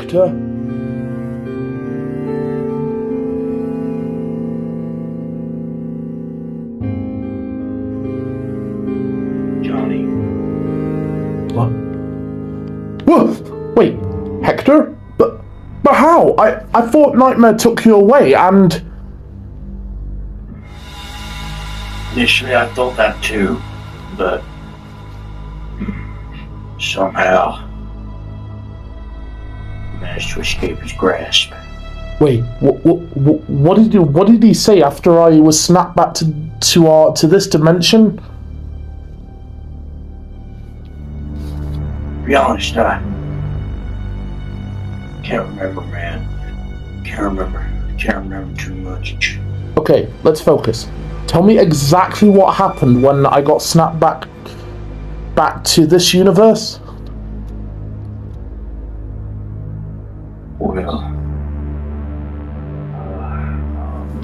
Hector? Johnny. What? Whoa! Wait, Hector? But how? I thought Nightmare took you away and... Initially I thought that too, but somehow managed to escape his grasp. Wait, what did he say after I was snapped back to this dimension? To be honest, I can't remember, man. Can't remember too much. Okay, let's focus. Tell me exactly what happened when I got snapped back to this universe. Well,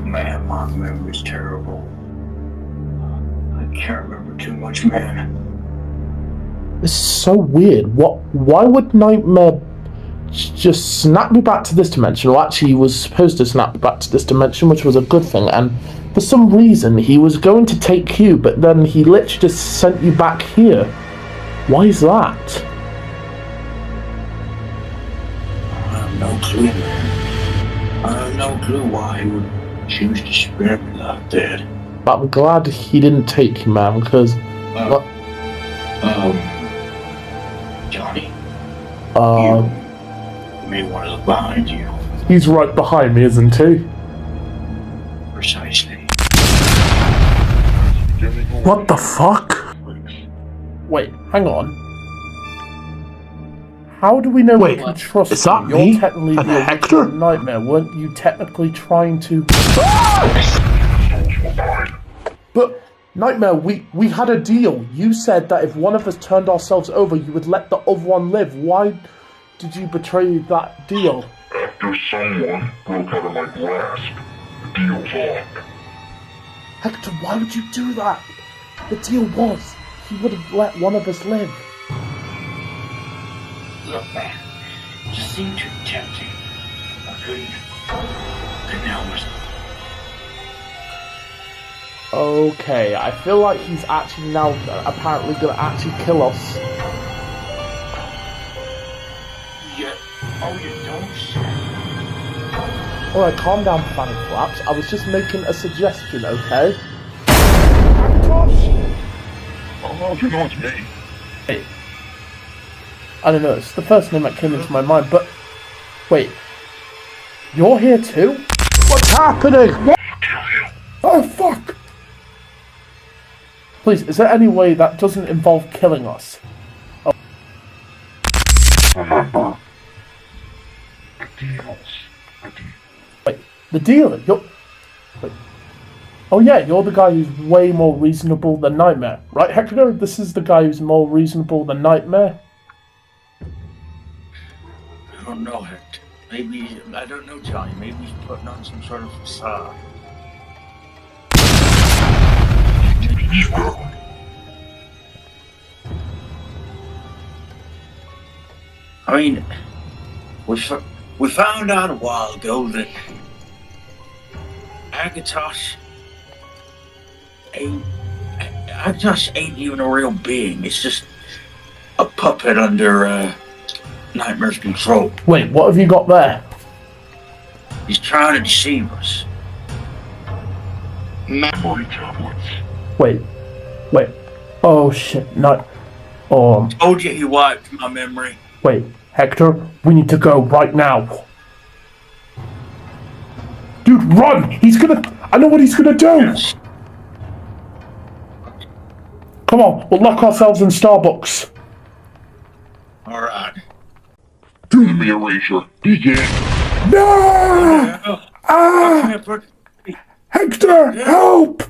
man, my memory's terrible. I can't remember too much, man. This is so weird. Why would Nightmare just snap me back to this dimension? Well, actually, he was supposed to snap me back to this dimension, which was a good thing, and for some reason, he was going to take you, but then he literally just sent you back here. Why is that? I have no clue, man. I have no clue why he would choose to spare me like that. But I'm glad he didn't take you, man, because... Johnny. You may want to look behind you. He's right behind me, isn't he? Precisely. What the fuck? Wait, hang on. How do we know we can trust is that you? me? You're technically the Hector? Nightmare. Weren't you technically trying to... But, Nightmare, we had a deal. You said that if one of us turned ourselves over, you would let the other one live. Why did you betray that deal? After someone broke out of my grasp, the deal's off. Hector, why would you do that? The deal was, he would have let one of us live. Look, man, it just seemed too tempting. I couldn't help myself. Okay, I feel like he's actually now apparently gonna actually kill us. Yeah. Oh, you don't say. Alright, calm down, Fanny Flaps. I was just making a suggestion, okay? Oh, you know it's me. Hey. I don't know, it's the first name that came into my mind, but... Wait. You're here too? What's happening? What? Oh, fuck! Please, is there any way that doesn't involve killing us? Oh. Remember, the deals. Wait, the deal? You're... Wait. Oh yeah, you're the guy who's way more reasonable than Nightmare. Right, Hector? This is the guy who's more reasonable than Nightmare? I don't know, Hector. Maybe, I don't know, Johnny. Maybe he's putting on some sort of facade. I mean, we found out a while ago that Agathos ain't even a real being. It's just a puppet under Nightmare's control. Wait, what have you got there? He's trying to deceive us. Memory tablets. Wait. Oh shit, no. Told you he wiped my memory. Wait, Hector, we need to go right now. Dude, run! I know what he's gonna do! Yes. Come on, we'll lock ourselves in Starbucks. Alright. Do me erasure. Begin. No! Hector, help!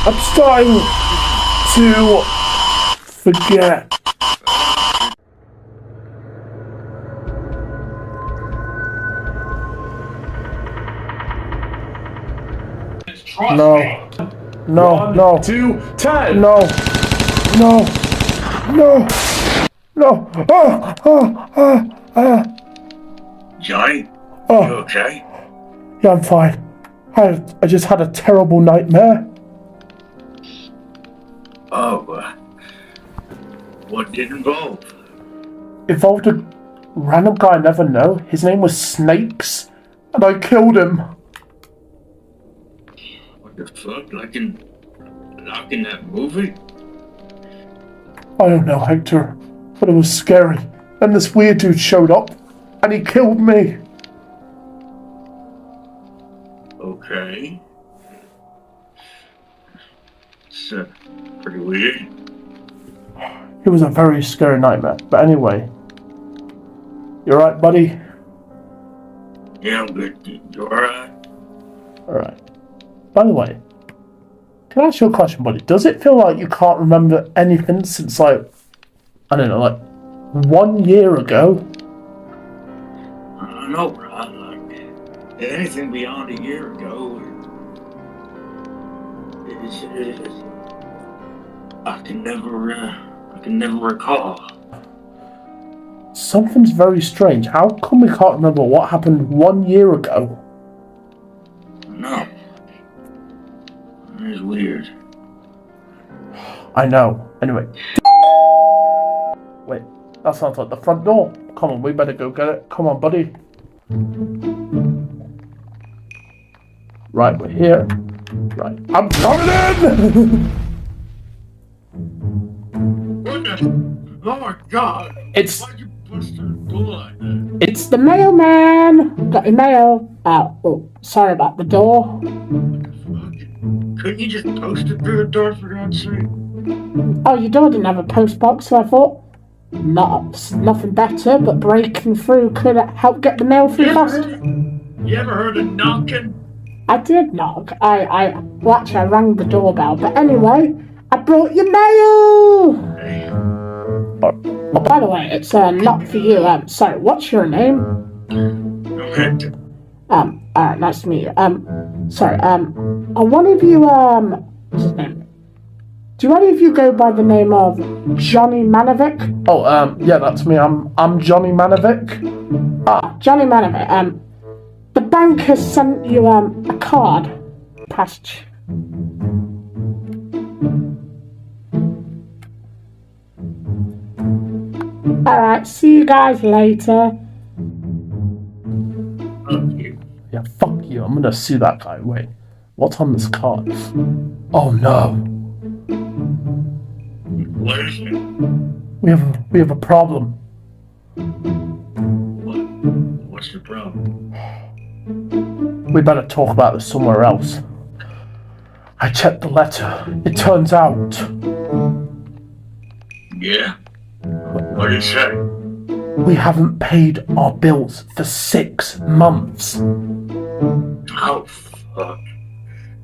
I'm starting to forget. No. 1, 2, 10. No. No. Johnny, you Oh, okay? yeah, I'm fine. I just had a terrible nightmare. Oh, what did it involve? Involved a random guy I never know. His name was Snakes, and I killed him. What the fuck? Like in that movie? I don't know, Hector, but it was scary. And this weird dude showed up, and he killed me. Okay. It's pretty weird. It was a very scary nightmare. But anyway, you alright, buddy? Yeah, I'm good. You alright? Alright. By the way, can I ask you a question, buddy? Does it feel like you can't remember anything since, like, I don't know, like 1 year ago? I don't know, bro. Like, anything beyond a year ago, I can never recall. Something's very strange. How come we can't remember what happened 1 year ago? No. It's weird. I know. Anyway. Wait, that sounds like the front door. Come on, we better go get it. Come on, buddy. Right, we're here. Right, I'm coming in! What the? Oh my god! It's Why'd you bust the door like that? it's the mailman. Got your mail. Oh, sorry about the door. Couldn't you just post it through the door, for God's sake? Oh, your door didn't have a post box, so I thought nothing better, but breaking through could help get the mail through faster. You ever heard of knocking? I did knock. I rang the doorbell, but anyway, I brought your mail! Hey, Oh, by the way, it's not for you. Sorry, what's your name? no Hector. Alright, nice to meet you. Sorry, are one of you, what's his name? Do any of you go by the name of Johnny Manovic? Oh, yeah, that's me. I'm Johnny Manovic. Ah, Johnny Manovic. The bank has sent you, a card. Past. Alright, see you guys later. Fuck you. Yeah, fuck you. I'm gonna sue that guy. Wait, what's on this card? Oh no. What is it? We have a problem. What's the problem? We better talk about this somewhere else. I checked the letter. It turns out Yeah? What did it say? we haven't paid our bills for 6 months. Oh, fuck.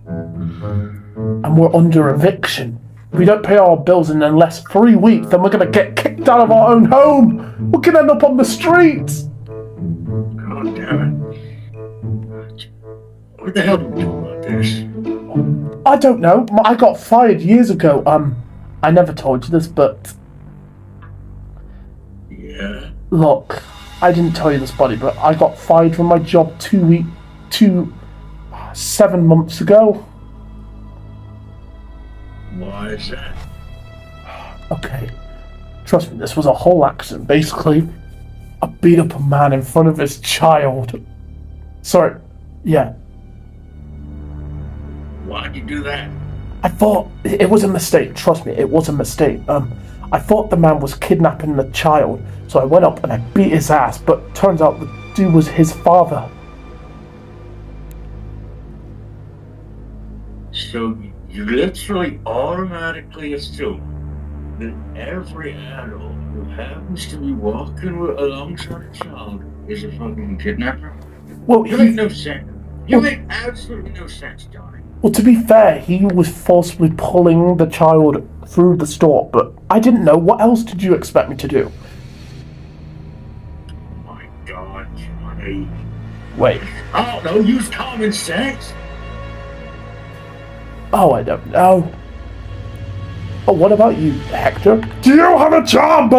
And we're under eviction. If we don't pay our bills in less 3 weeks, then we're gonna get kicked out of our own home. We could end up on the streets. God damn it. What the hell do we do about this? I don't know. I got fired years ago. I never told you this, but Yeah? look, I didn't tell you this, buddy, but I got fired from my job 7 months ago. Why is that? Okay, trust me, this was a whole accident. Basically, I beat up a man in front of his child. Sorry, yeah. Why'd you do that? I thought it was a mistake. Trust me, it was a mistake. I thought the man was kidnapping the child, so I went up and I beat his ass. But turns out the dude was his father. So you literally automatically assume that every adult who happens to be walking alongside a child is a fucking kidnapper? Well, You make no sense. You make absolutely no sense, Johnny. Well, to be fair, he was forcibly pulling the child through the store, but I didn't know. What else did you expect me to do? Oh my God, Johnny. Wait. I don't know, use common sense. Oh, I don't know. Oh, what about you, Hector? Do you have a job?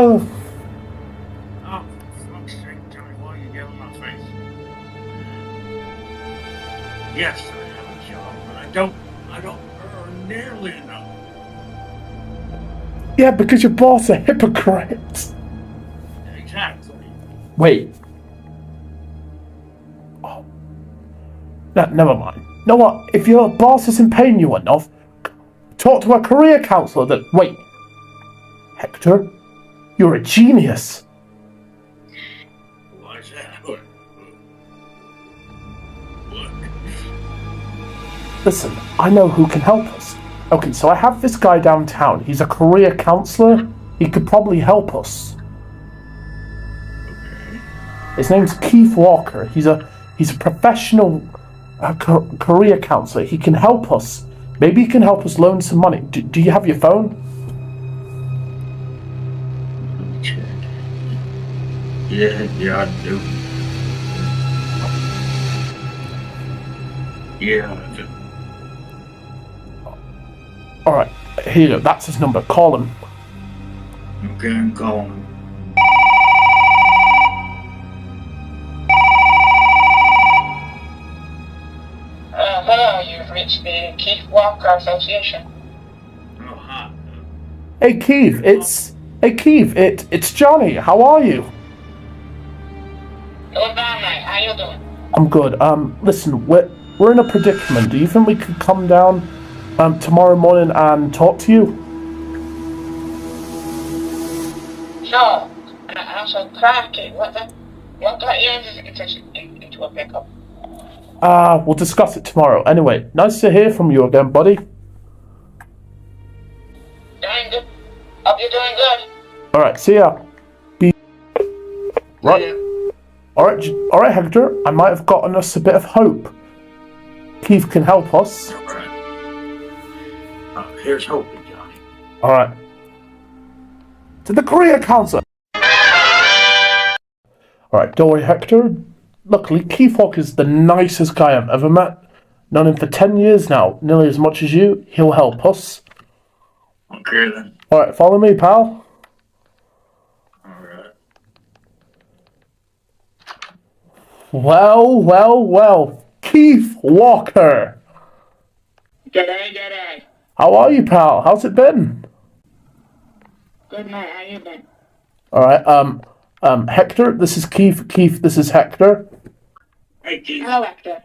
Yes, I have a job, but I don't earn nearly enough. Yeah, because your boss a hypocrite. Exactly. Wait. Oh. No, never mind. You know what? If your boss isn't paying you enough, talk to a career counselor that... Wait. Hector, you're a genius. Why's that? What? Listen, I know who can help us. Okay, so I have this guy downtown. He's a career counselor. He could probably help us. Okay. His name's Keith Walker. He's a professional career counselor. He can help us. Maybe he can help us loan some money. Do you have your phone? Let me check. Yeah, I do. Yeah, I do. Alright, here you go. That's his number. Call him. Okay, I'm calling. Hello, you've reached the Keith Walker Association. Oh, hi. Hey Keith, it's Johnny. How are you? Doing fine, mate. How you doing? I'm good. Listen, we're in a predicament. Do you think we could come down tomorrow morning and talk to you? Sure. And also, crikey, what got you into a pickup? We'll discuss it tomorrow. Anyway, nice to hear from you again, buddy. Doing good. Hope you're doing good. Alright, see ya. Right. Yeah. Alright, Hector. I might have gotten us a bit of hope. Keith can help us. All right. Here's hoping, Johnny. Alright. To the career counselor. Alright, don't worry, Hector. Luckily, Keith Walker is the nicest guy I've ever met. Known him for 10 years now, nearly as much as you. He'll help us. Okay, then. Alright, follow me, pal. All right. Well. Keith Walker. G'day. How are you, pal? How's it been? Good, mate. How you been? Alright, Hector, this is Keith. Keith, this is Hector. Hey, Keith. Hello, Hector.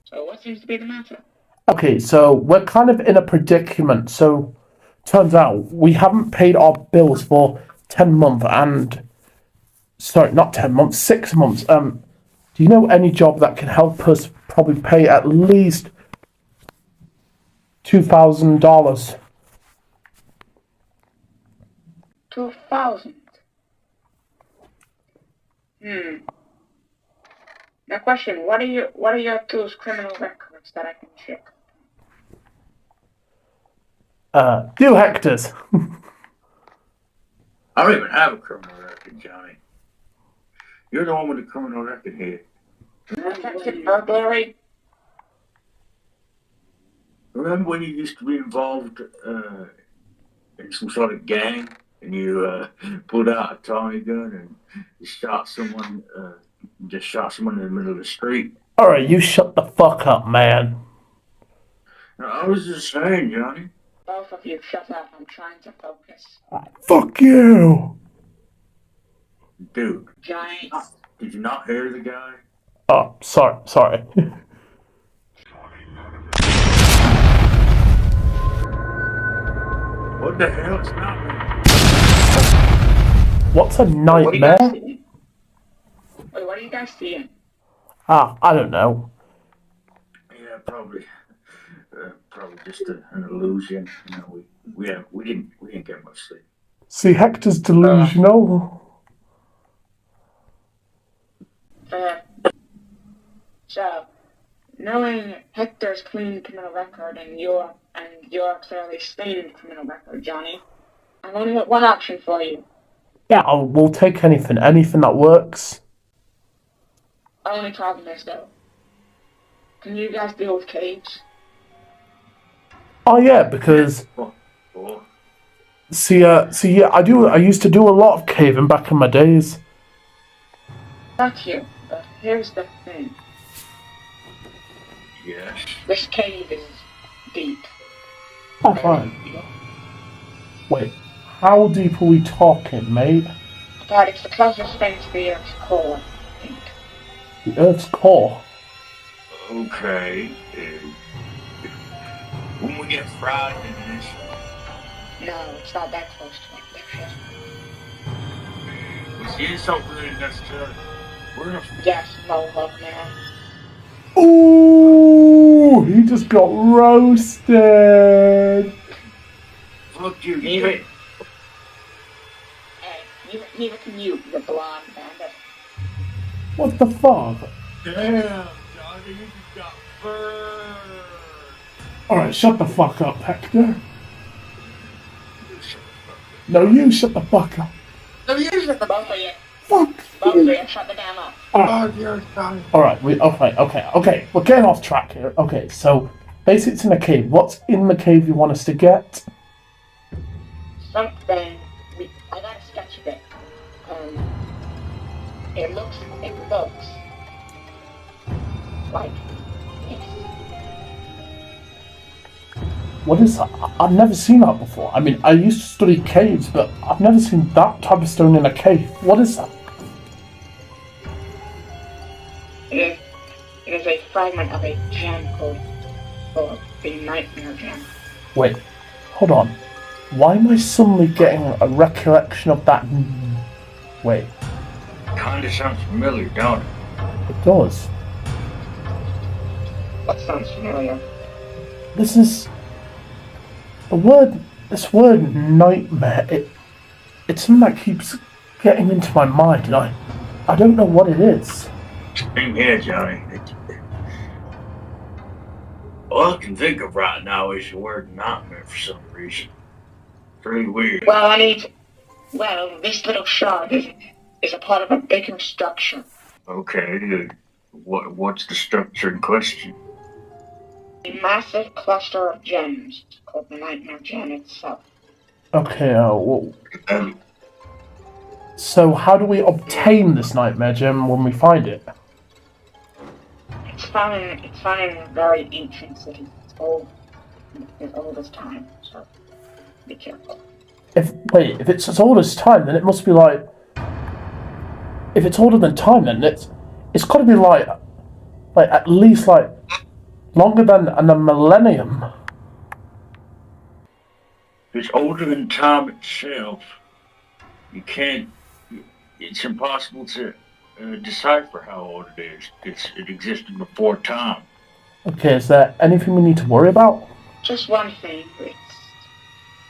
So what seems to be the matter? Okay, so we're kind of in a predicament. So, turns out we haven't paid our bills for 10 months and... Sorry, not 10 months, 6 months. Do you know any job that can help us probably pay at least $2,000? 2,000. Now, question: What are your two's criminal records that I can check? Do Hector's. I don't even have a criminal record, Johnny. You're the one with the criminal record here. Attempted burglary. Remember when you used to be involved in some sort of gang and you pulled out a Tommy gun and you shot someone in the middle of the street? Alright, you shut the fuck up, man. Now, I was just saying, Johnny. Both of you, shut up. I'm trying to focus. Fuck you! Dude, Johnny. did you not hear the guy? Oh, sorry. What the hell? It's not me. What's a What are you nightmare? guys seeing? Wait, what are you guys seeing? I don't know. Yeah, probably just an illusion. You know, we didn't get much sleep. See, Hector's delusional. So, knowing Hector's clean criminal record and your clearly stated criminal record, Johnny, I've only got one option for you. Yeah, we'll take anything that works. Only problem is though, can you guys deal with caves? Oh yeah, because Oh. see, yeah, I used to do a lot of caving back in my days. Thank you, but here's the thing. Yes. This cave is deep. Oh, fine. Wait, how deep are we talking, mate? But it's the closest thing to the Earth's core, I think. The Earth's core? Okay. When we get fried in this, No, it's not that close to it. was the insult really necessary? We're gonna Yes, Mohawk man. Ooh, he just got roasted. fuck you. Neither. Hey, neither can you, the blonde bandit. What the fuck? Damn, Johnny, you just got burned. Alright, shut the fuck up, Hector. No, you shut the fuck up. No, you shut the both of you. Fuck. Both of you, shut the damn up. Alright, okay, we're getting off track here. Okay, so basically it's in a cave. What's in the cave you want us to get? Something. I got a sketch of it. It looks like this. What is that? I've never seen that before. I mean, I used to study caves, but I've never seen that type of stone in a cave. What is that? It is a fragment of a gem called the Nightmare Gem. Wait, hold on. Why am I suddenly getting a recollection of that? Wait, Kinda sounds familiar, don't it? it does. That sounds familiar. This is this word nightmare. It's something that keeps getting into my mind, and I don't know what it is. Same here, Johnny. All I can think of right now is the word nightmare for some reason. It's really weird. Well, this little shard is a part of a bigger structure. Okay, what's the structure in question? A massive cluster of gems called the Nightmare Gem itself. Okay, so how do we obtain this nightmare gem when we find it? It's found in a very ancient city. It's old, as old as time. So be careful. If it's as old as time, then it must be like. If it's older than time, then it's got to be like at least like longer than a millennium. It's older than time itself. It's impossible to decipher how old it is. It existed before time. Okay, is there anything we need to worry about? Just one thing. It's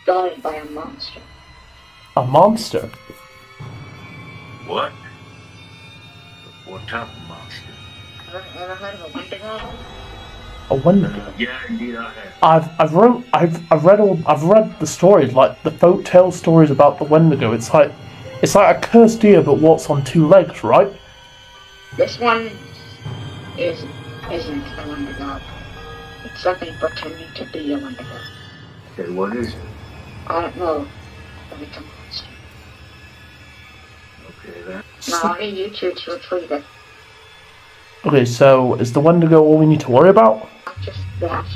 guarded by a monster. A monster? What? What type of monster? Ever heard of a Wendigo? A Wendigo? Yeah, indeed I have. I've read the stories, like the folktale stories about the Wendigo. It's like a cursed deer but walks on two legs, right? This one isn't a Wendigo. It's something pretending to be a Wendigo. Okay, what is it? I don't know, but it's a monster. Okay, then. Now I need you two to retrieve it. Okay, so is the Wendigo all we need to worry about? Not just that,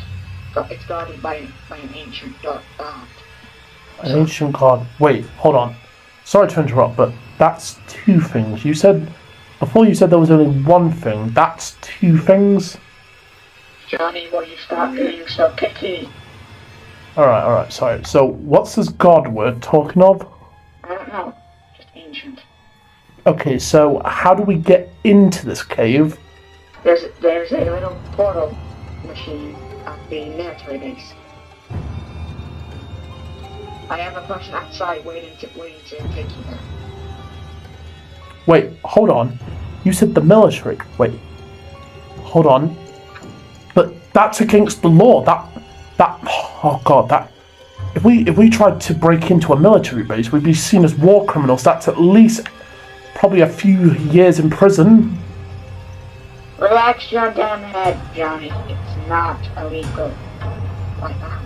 but it's guarded by an ancient dark god. An ancient god. Wait, hold on. Sorry to interrupt, but that's two things. Before you said there was only one thing. That's two things? Johnny, will you stop being so picky? Alright, sorry. So, what's this god we're talking of? I don't know, just ancient. Okay, so how do we get into this cave? There's a little portal machine at the military base. I have a person outside waiting to take you there. Wait, hold on. You said the military. Wait. Hold on. But that's against the law. Oh god, that if we tried to break into a military base, we'd be seen as war criminals. That's at least probably a few years in prison. Relax your damn head, Johnny. It's not illegal right now.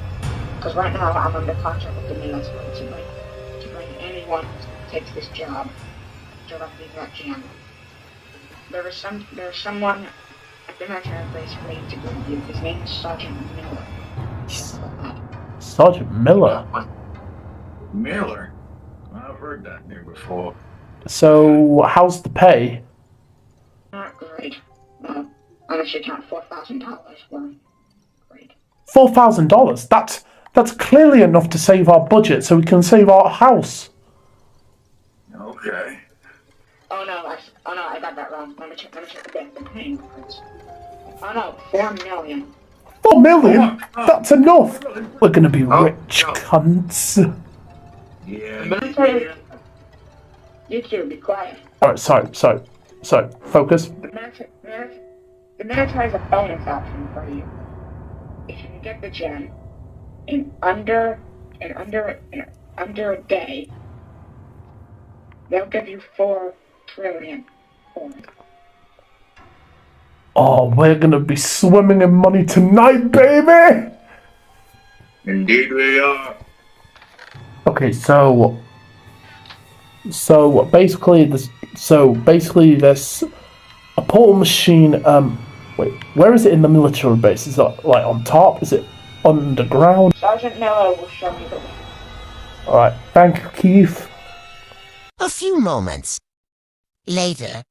Because right now I'm under contract with the military to bring anyone who takes this job directly to that jam. There's someone the military basically to go with you. His name is Sergeant Miller. Sergeant Miller? Miller? I've heard that name before. So, how's the pay? Not great. Unless you count $4,000 for great. $4,000? That's clearly enough to save our budget so we can save our house. Okay. Oh no, I got that wrong. Let me check the bank. The paying cards. Oh no, $4 million. 4 million? That's enough. We're gonna be rich cunts. Yeah. Military. You two, be quiet. Alright, sorry. Focus. The military is a bonus option for you. If you can get the gem in under a day, they'll give you $4 trillion for it. Oh, we're gonna be swimming in money tonight, baby! Indeed we are. Okay, so basically there's a portal machine. Wait, where is it in the military base? Is it like on top? Is it underground? Sergeant Miller will show me the way. All right, thank you, Keith. A few moments later.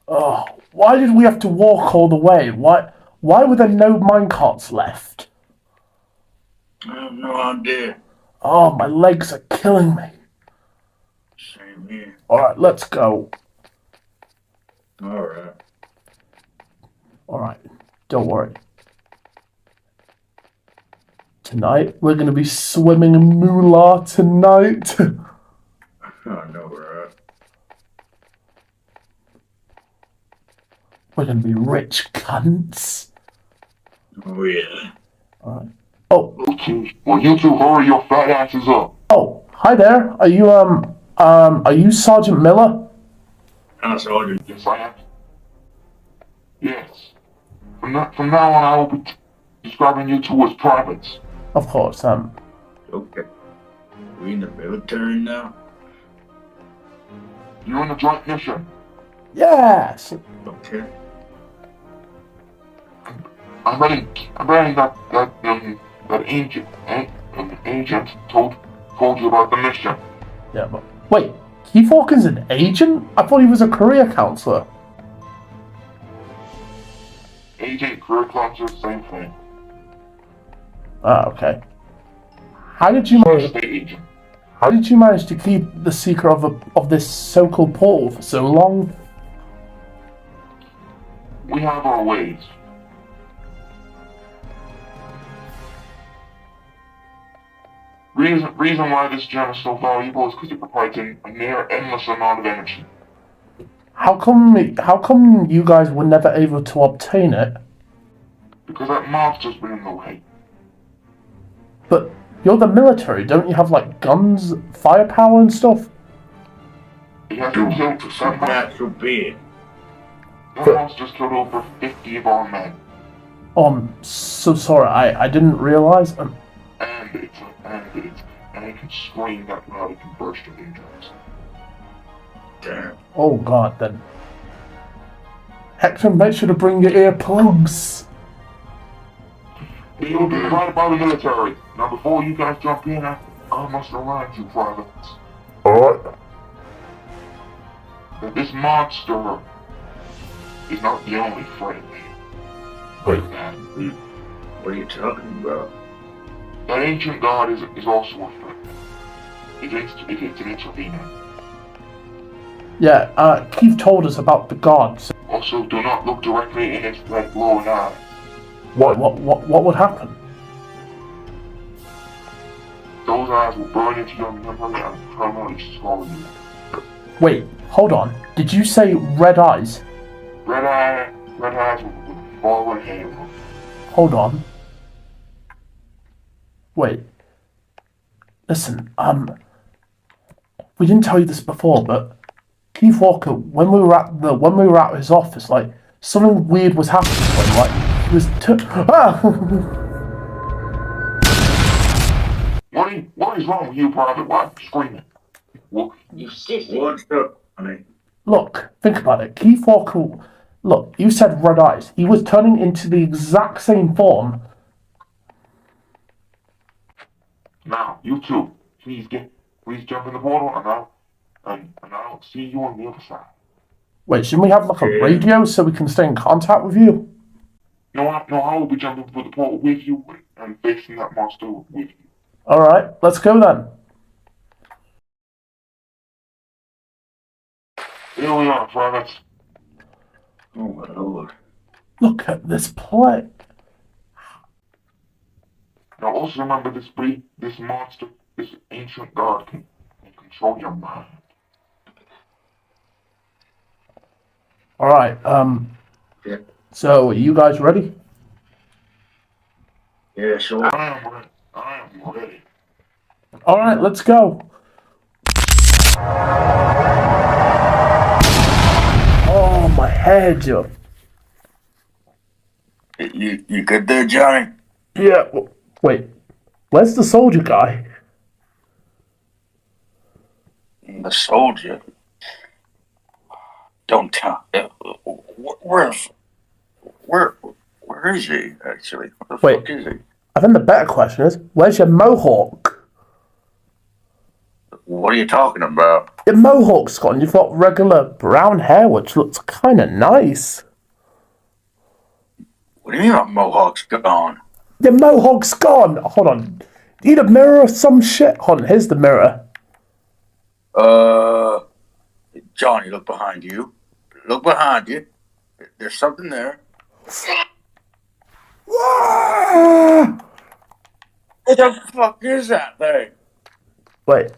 Oh, why did we have to walk all the way? Why were there no minecarts left? I have no idea. Oh, my legs are killing me. Same here. Alright, let's go. Alright, don't worry. Tonight, we're gonna be swimming in moolah tonight. I know, right? We're gonna be rich cunts. Oh, yeah. Alright. Oh. Okay, well, you two hurry your fat asses up. Oh, hi there. Are you Sergeant Miller? Sergeant. Yes, I am. Yes. From now on, I will be describing you two as privates. Of course, Okay. We in the military now? You're in a joint mission. Yes! Okay. I'm betting that agent told you about the mission. Yeah, but wait, Keith Walker's an agent? I thought he was a career counselor. Agent, career counselor, same thing. Ah, okay. How did you manage to keep the secret of this so-called portal for so long? We have our ways. Reason why this gem is so valuable is because it provides a near endless amount of energy. How come you guys were never able to obtain it? Because that monster's been in the way. But you're the military, don't you have like guns, firepower and stuff? It has killed Some natural being. that monster's killed over 50 of our men. Oh, I'm so sorry, I didn't realize. And it can scream that loud it can burst your eardrums. Damn. Oh god, then. Hector, make sure to bring your earplugs. You'll be provided by the military. Now before you guys jump in, I must remind you, privates. Alright. That this monster is not the only friend. Wait. What are you talking about? That ancient god is also a friend. It's an intervener. Yeah, Keith told us about the gods. Also, do not look directly in its red glowing eyes. What would happen? Those eyes will burn into your memory and permanently scar you. Wait, hold on. Did you say red eyes? Red eyes will follow a halo. Hold on. Wait. Listen, we didn't tell you this before, but Keith Walker, when we were at his office, like something weird was happening to him. Like he was What is wrong with you, Private? Why are you screaming? You sissy. What's up, honey? Look, think about it. Keith Walker Look, you said red eyes. He was turning into the exact same form. Now, you two, please jump in the portal, and I'll see you on the other side. Wait, shouldn't we have like a radio so we can stay in contact with you? No, I will be jumping through the portal with you and facing that monster with you. Alright, let's go then. Here we are, privates. Oh my lord. Look at this plague. Now also remember this monster, this ancient god can control your mind. Alright, Yeah. so are you guys ready? Yeah, sure. I am ready. Alright, let's go. Oh, my head. You good there, Johnny? Yeah, wait. Where's the soldier guy? The soldier? Don't tell. Where is he, actually? What the Wait. fuck is he? I think the better question is, where's your mohawk? What are you talking about? Your mohawk's gone. You've got regular brown hair, which looks kind of nice. What do you mean my mohawk's gone? Your mohawk's gone. Hold on. Do you need a mirror or some shit? Hold on, here's the mirror. Johnny, look behind you. Look behind you. There's something there. Ah! What the fuck is that thing? Wait.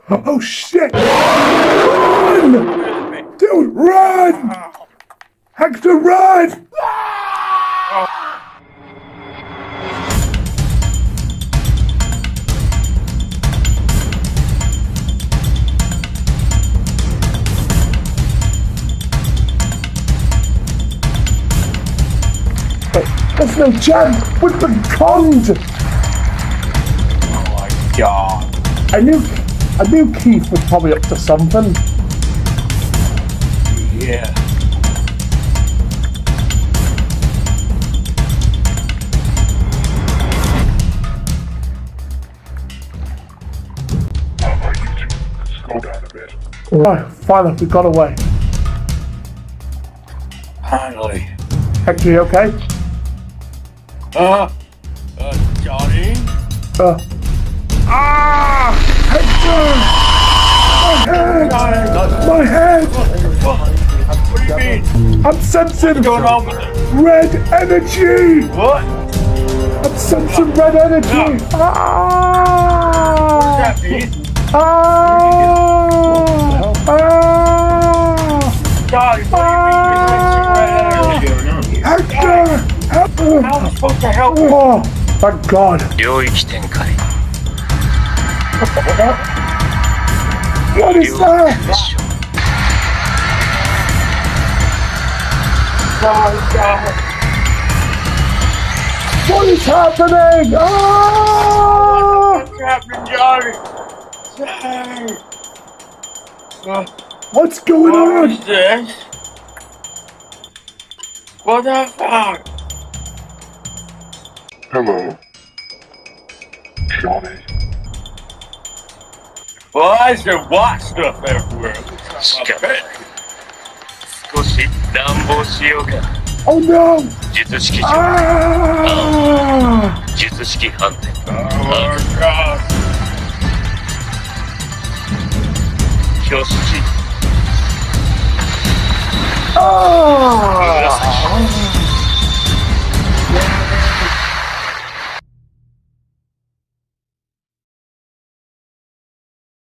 Oh shit! Run! Dude, run! Hector, run! Wait, there's no chance! We've been conned! Oh my god. I knew Keith was probably up to something. Yeah. Slow down a bit. Right, finally, we got away. Finally. Hector, you okay? Johnny? Hector! My head! What do you mean? I'm sensing What's going on with it? red energy! What? I'm sensing red energy! What's that mean? Johnny, what do you mean you're sensing red energy? Hector! Hector! How am I supposed to help you? Oh, thank God! 領域展開 What is 領域 that? 結晶 What is happening? Ah! What's happening, Johnny? Hey. What's going What on? is this? What the fuck? Hello, Johnny. Why is there white stuff everywhere? しかし少し乱暴しようか Oh no! 術式上 Ah! 術式判定 Oh my god!